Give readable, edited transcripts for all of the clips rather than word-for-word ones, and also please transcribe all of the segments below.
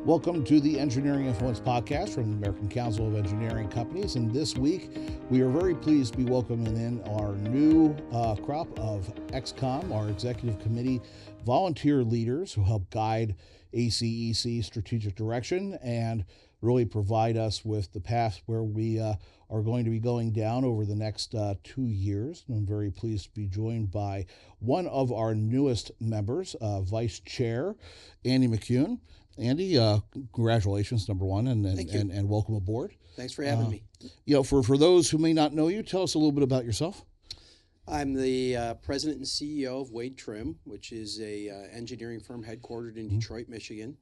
Welcome to the Engineering Influence Podcast from the American Council of Engineering Companies. And this week, we are very pleased to be welcoming in our new crop of ExCom, our executive committee volunteer leaders who help guide ACEC strategic direction and really provide us with the path where we are going to be going down over the next 2 years. And I'm very pleased to be joined by one of our newest members, Vice Chair Andy McCune. Andy, congratulations, number one, and welcome aboard. Thanks for having me. For those who may not know you, tell us a little bit about yourself. I'm the president and CEO of Wade Trim, which is a engineering firm headquartered in Detroit, Michigan.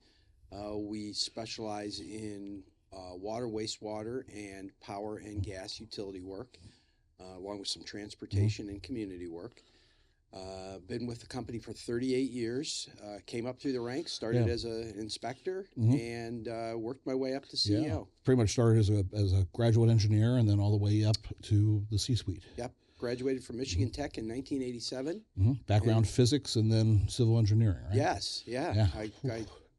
We specialize in water, wastewater, and power and gas utility work, along with some transportation and community work. Been with the company for 38 years, came up through the ranks, started as an inspector, and worked my way up to CEO. Yeah. Pretty much started as a graduate engineer and then all the way up to the C-suite. Yep. Graduated from Michigan Tech in 1987. Background physics and then civil engineering, right? Yes, yeah. I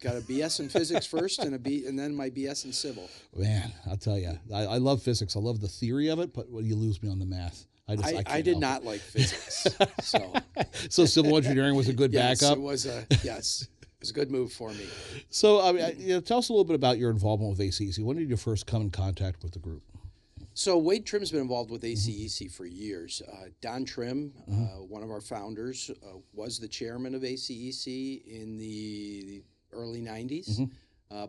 got a BS in physics first and then my BS in civil. Man, I'll tell you, I love physics. I love the theory of it, but you lose me on the math. I did not like physics. So civil engineering was a good backup? It was a good move for me. So tell us a little bit about your involvement with ACEC. When did you first come in contact with the group? So Wade Trim's been involved with ACEC for years. Don Trim, one of our founders, was the chairman of ACEC in the early 90s.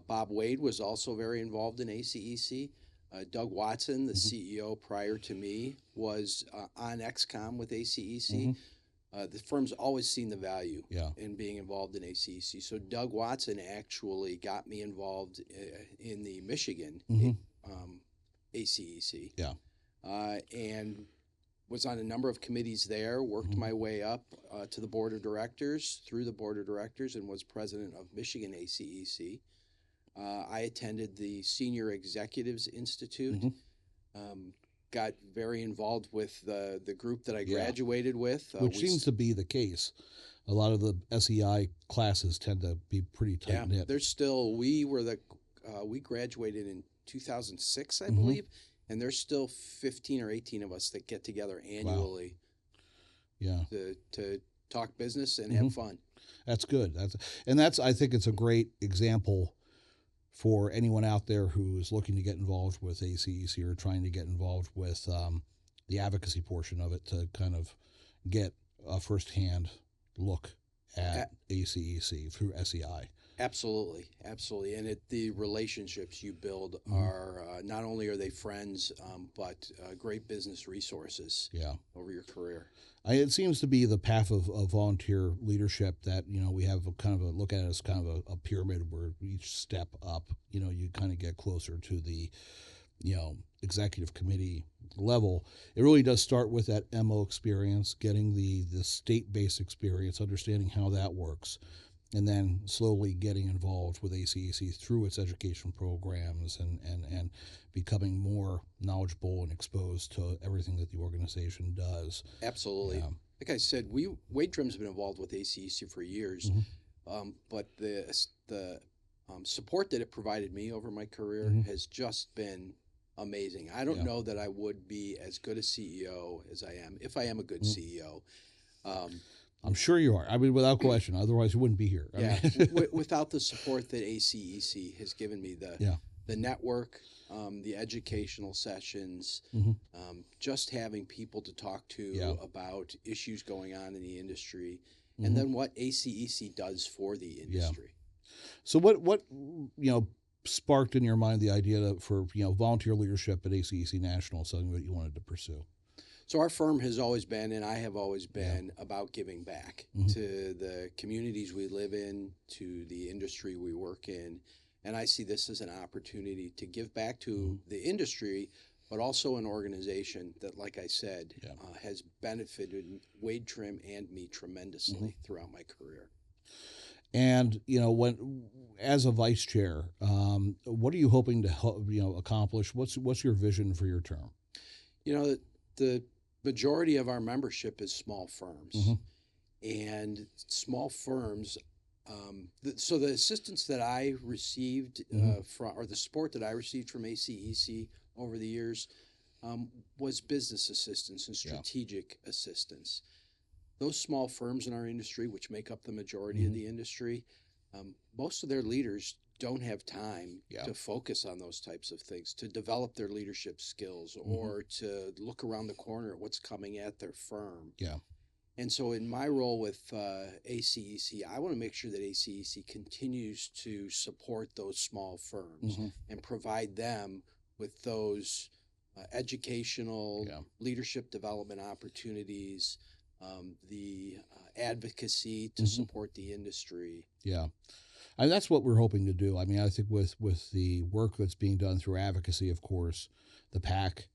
Bob Wade was also very involved in ACEC. Doug Watson, the CEO prior to me, was on ExCom with ACEC. The firm's always seen the value in being involved in ACEC. So Doug Watson actually got me involved in the Michigan ACEC. And was on a number of committees there, worked my way up to the board of directors, through the board of directors, and was president of Michigan ACEC. I attended the Senior Executives Institute, got very involved with the group that I graduated with. Which seems to be the case. A lot of the SEI classes tend to be pretty tight-knit. Yeah, there's still, we graduated in 2006, I believe, and there's still 15 or 18 of us that get together annually to talk business and have fun. That's good. I think it's a great example for anyone out there who is looking to get involved with ACEC or trying to get involved with the advocacy portion of it to kind of get a firsthand look at ACEC through SEI. Absolutely. And the relationships you build are not only are they friends, but great business resources over your career. It seems to be the path of volunteer leadership that, we have kind of a look at it as kind of a pyramid where each step up, you kind of get closer to the, executive committee level. It really does start with that MO experience, getting the state-based experience, understanding how that works, and then slowly getting involved with ACEC through its education programs and becoming more knowledgeable and exposed to everything that the organization does. Absolutely. Like I said, Wade Trim's been involved with ACEC for years, but the support that it provided me over my career has just been amazing. I don't know that I would be as good a CEO as I am, if I am a good CEO. I'm sure you are. I mean, without question. Otherwise, you wouldn't be here. Without the support that ACEC has given me, the network, the educational sessions, just having people to talk to about issues going on in the industry, and then what ACEC does for the industry. So what sparked in your mind the idea for volunteer leadership at ACEC National, something that you wanted to pursue? So our firm has always been, and I have always been, about giving back to the communities we live in, to the industry we work in. And I see this as an opportunity to give back to the industry, but also an organization that, like I said, has benefited Wade Trim and me tremendously throughout my career. And, when as a vice chair, what are you hoping to accomplish? What's your vision for your term? The majority of our membership is small firms, and small firms So the assistance that I received or the support that I received from ACEC over the years was business assistance and strategic assistance. Those small firms in our industry, which make up the majority of the industry, most of their leaders don't have time to focus on those types of things, to develop their leadership skills or to look around the corner at what's coming at their firm. Yeah. And so in my role with ACEC, I want to make sure that ACEC continues to support those small firms and provide them with those educational leadership development opportunities, the advocacy to support the industry. Yeah. And that's what we're hoping to do. I mean, I think with the work that's being done through advocacy, of course, the PAC,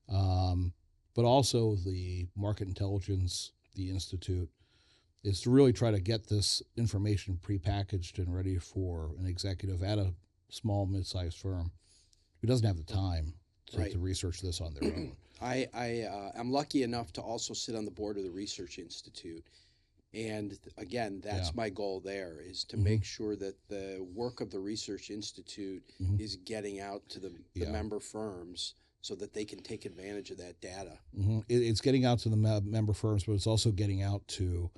but also the market intelligence, the Institute, is to really try to get this information prepackaged and ready for an executive at a small, mid-sized firm who doesn't have the time to research this on their own. I'm lucky enough to also sit on the board of the Research Institute. And again, that's my goal there, is to make sure that the work of the Research Institute is getting out to the member firms so that they can take advantage of that data. It's getting out to the member firms, but it's also getting out to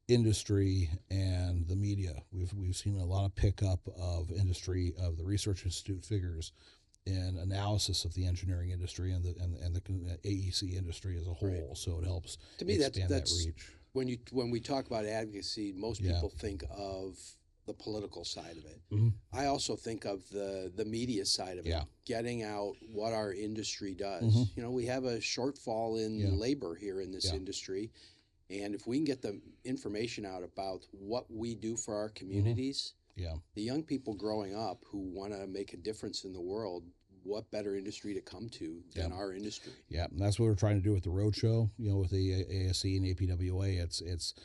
industry and the media. We've seen a lot of pickup of industry, of the Research Institute figures in analysis of the engineering industry and the AEC industry as a whole. So it helps expand that reach. When we talk about advocacy, most people think of the political side of it. I also think of the media side of it, getting out what our industry does. You know, we have a shortfall in labor here in this industry, and if we can get the information out about what we do for our communities, the young people growing up who want to make a difference in the world, what better industry to come to than our industry? Yeah, and that's what we're trying to do with the roadshow. You know, with the ASC and APWA, it's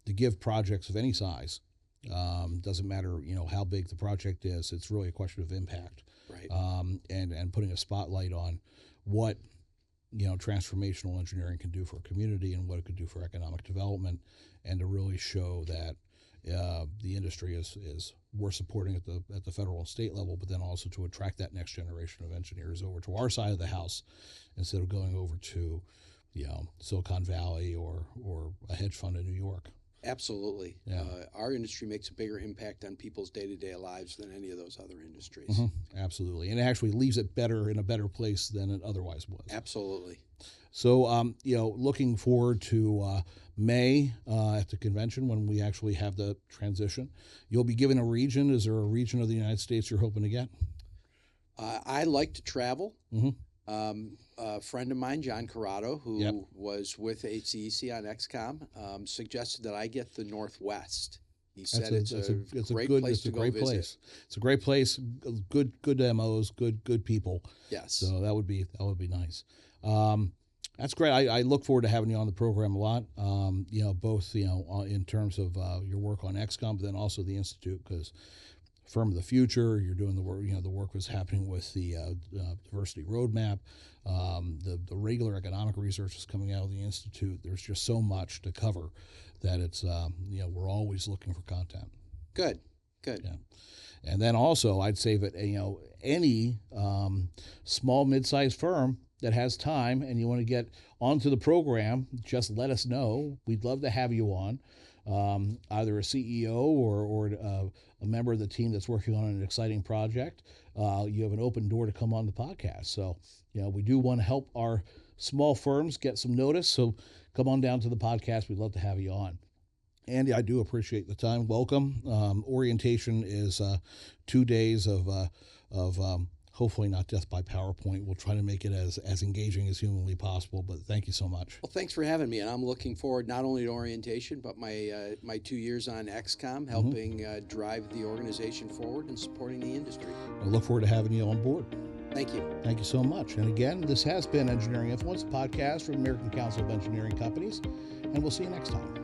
to give projects of any size. Doesn't matter, you know, how big the project is. It's really a question of impact, right? And putting a spotlight on what, you know, transformational engineering can do for a community and what it could do for economic development, and to really show that the industry is we're supporting at the federal and state level, but then also to attract that next generation of engineers over to our side of the house instead of going over to, you know, Silicon Valley or a hedge fund in New York. Absolutely. Our industry makes a bigger impact on people's day-to-day lives than any of those other industries. Absolutely. And it actually leaves it in a better place than it otherwise was. Absolutely. So, you know, looking forward to May at the convention when we actually have the transition. You'll be given a region. Is there a region of the United States you're hoping to get? I like to travel. A friend of mine, John Corrado, who was with ACEC on ExCom, suggested that I get the Northwest. He said it's a great place to go visit. It's a great place. Good demos, good people. Yes. So that would be nice. That's great. I look forward to having you on the program a lot. You know, both in terms of your work on ExCom, but then also the Institute, because Firm of the Future, you're doing the work. You know, the work was happening with the diversity roadmap. The regular economic research is coming out of the Institute. There's just so much to cover that it's you know, we're always looking for content. Good. Yeah. And then also, I'd say that, you know, any small, mid-sized firm that has time and you want to get onto the program, just let us know. We'd love to have you on, either a CEO or a member of the team that's working on an exciting project. You have an open door to come on the podcast. So, you know, we do want to help our small firms get some notice. So come on down to the podcast. We'd love to have you on. Andy, I do appreciate the time. Welcome. Orientation is 2 days of hopefully not death by PowerPoint. We'll try to make it as engaging as humanly possible, but thank you so much. Well, thanks for having me, and I'm looking forward not only to orientation, but my 2 years on ExCom, helping drive the organization forward and supporting the industry. I look forward to having you on board. Thank you. Thank you so much. And again, this has been Engineering Influence, a podcast from the American Council of Engineering Companies, and we'll see you next time.